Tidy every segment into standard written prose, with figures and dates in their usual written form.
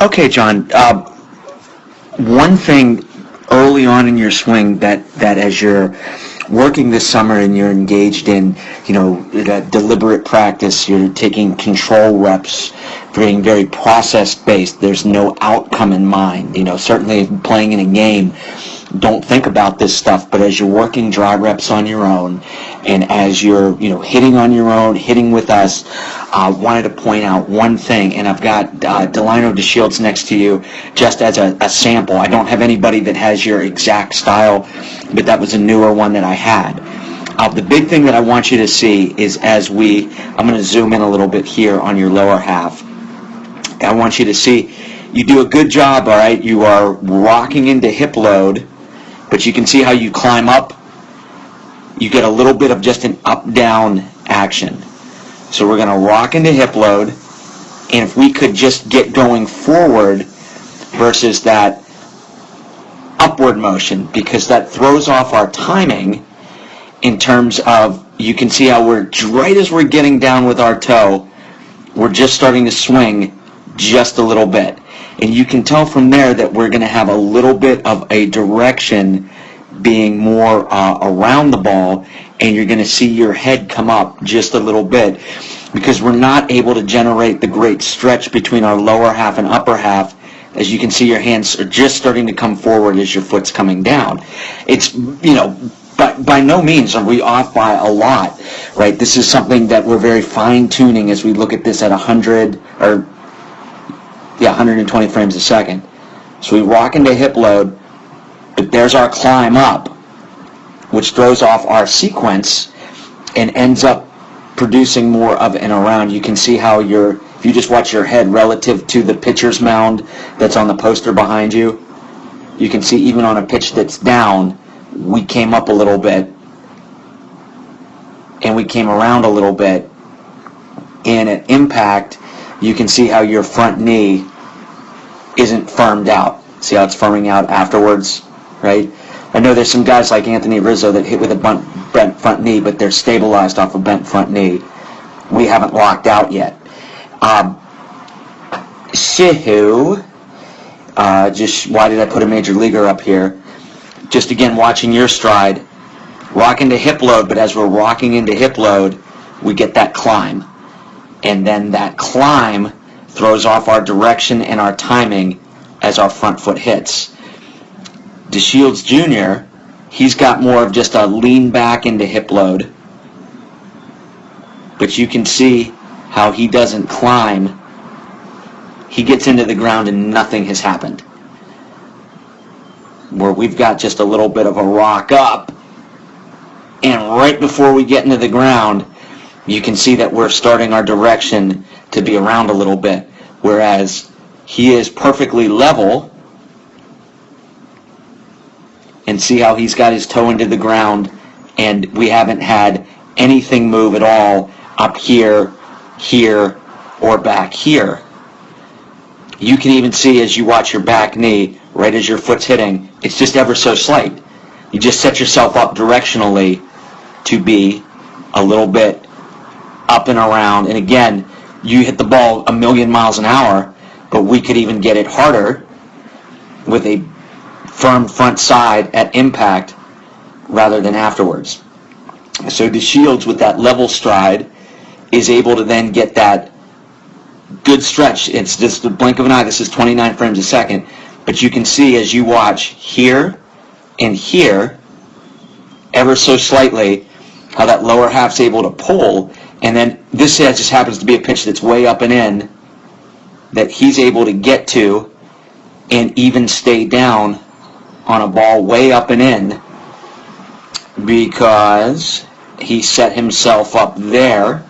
Okay, John. One thing early on in your swing that as you're working this summer and you're engaged in, that deliberate practice, you're taking control reps, being very process-based. There's no outcome in mind. Certainly playing in a game, don't think about this stuff, but as you're working dry reps on your own and as you're, hitting on your own, hitting with us, I wanted to point out one thing, and I've got Delino DeShields next to you just as a sample. I don't have anybody that has your exact style, but that was a newer one that I had. The big thing that I want you to see is I'm going to zoom in a little bit here on your lower half. I want you to see, you do a good job, all right? You are rocking into hip load, but you can see how you climb up. You get a little bit of just an up-down action. So we're going to rock into hip load, and if we could just get going forward versus that upward motion, because that throws off our timing in terms of, you can see how right as we're getting down with our toe, we're just starting to swing just a little bit. And you can tell from there that we're going to have a little bit of a direction being more around the ball, and you're going to see your head come up just a little bit because we're not able to generate the great stretch between our lower half and upper half. As you can see, your hands are just starting to come forward as your foot's coming down. It's, by no means are we off by a lot, right? This is something that we're very fine-tuning as we look at this at 120 frames a second. So we rock into hip load, but there's our climb up, which throws off our sequence and ends up producing more of an around. You can see how if you just watch your head relative to the pitcher's mound that's on the poster behind you, you can see even on a pitch that's down, we came up a little bit and we came around a little bit, and at impact you can see how your front knee isn't firmed out. See how it's firming out afterwards, right? I know there's some guys like Anthony Rizzo that hit with a bent front knee, but they're stabilized off a bent front knee. We haven't locked out yet. Just why did I put a major leaguer up here? Just again, watching your stride, rock into hip load, but as we're rocking into hip load, we get that climb. And then that climb throws off our direction and our timing as our front foot hits. DeShields Jr., he's got more of just a lean back into hip load, but you can see how he doesn't climb. He gets into the ground and nothing has happened. Where we've got just a little bit of a rock up, and right before we get into the ground, you can see that we're starting our direction to be around a little bit, whereas he is perfectly level, and see how he's got his toe into the ground, and we haven't had anything move at all up here, here, or back here. You can even see as you watch your back knee, right as your foot's hitting, it's just ever so slight. You just set yourself up directionally to be a little bit up and around, and again, you hit the ball a million miles an hour, but we could even get it harder with a firm front side at impact rather than afterwards. So DeShields, with that level stride, is able to then get that good stretch. It's just the blink of an eye. This is 29 frames a second, but you can see as you watch here and here, ever so slightly, how that lower half's able to pull, and then this just happens to be a pitch that's way up and in that he's able to get to and even stay down on a ball way up and in because he set himself up there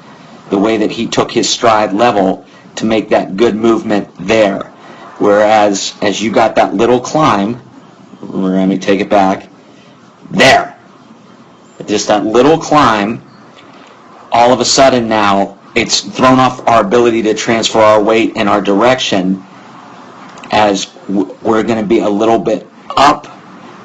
the way that he took his stride level to make that good movement there. Whereas as you got that little climb, let me take it back, there, just that little climb, all of a sudden now it's thrown off our ability to transfer our weight and our direction as we're going to be a little bit up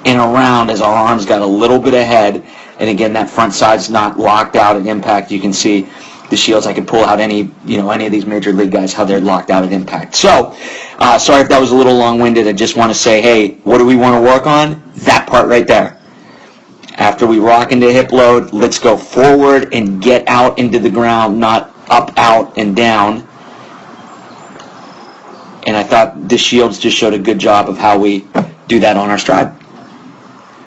and around as our arms got a little bit ahead, and again that front side's not locked out at impact. You can see the shields. I could pull out any of these major league guys, how they're locked out at impact. So, sorry if that was a little long-winded. I just want to say, hey, what do we want to work on? That part right there. After we rock into hip load, let's go forward and get out into the ground, not up, out, and down. And I thought the shields just showed a good job of how we do that on our stride.